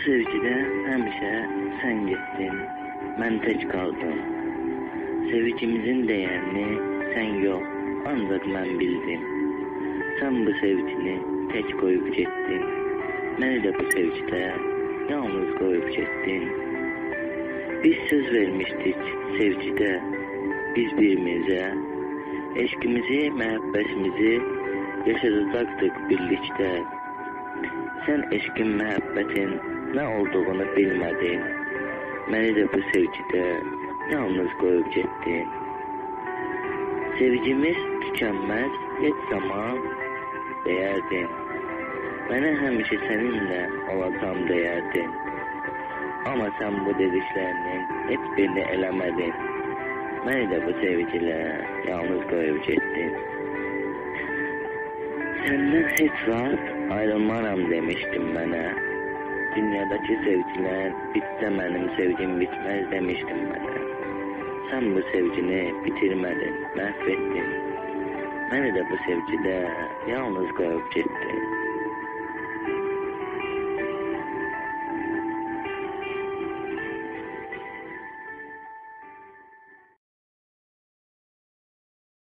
sevgidə həmişə sən getdin, mən tək qaldım. Sevgimizin dəyərini sən yox, ancaq mən bildim. Sən bu sevgini tək qoyub getdin, məni də bu sevgidə yalnız qoyub getdin. Biz söz vermişdik sevgidə, biz birimizə, eşqimizi, məhəbbətimizi yaşadacaqdıq birlikdə. Sən eşqin, məhəbbətin nə olduğunu bilmədin, məni də bu sevgidə yalnız qoyub getdin. Sevgimiz tükənməz, heç zaman deyərdin, mənə həmişə səninlə olacam deyərdin. Amma sən bu dediklərinin heç birini eləmədin, məni də bu sevgilə yalnız qoyub getdin. Səndən heç vaxt ayrılmaram demişdin mənə. Dünyadakı sevgilər bitsə mənim sevgim bitməz demişdin mənə. Sən bu sevgini bitirmədin, məhv etdin. Məni də bu sevgidə yalnız qoyub getdin.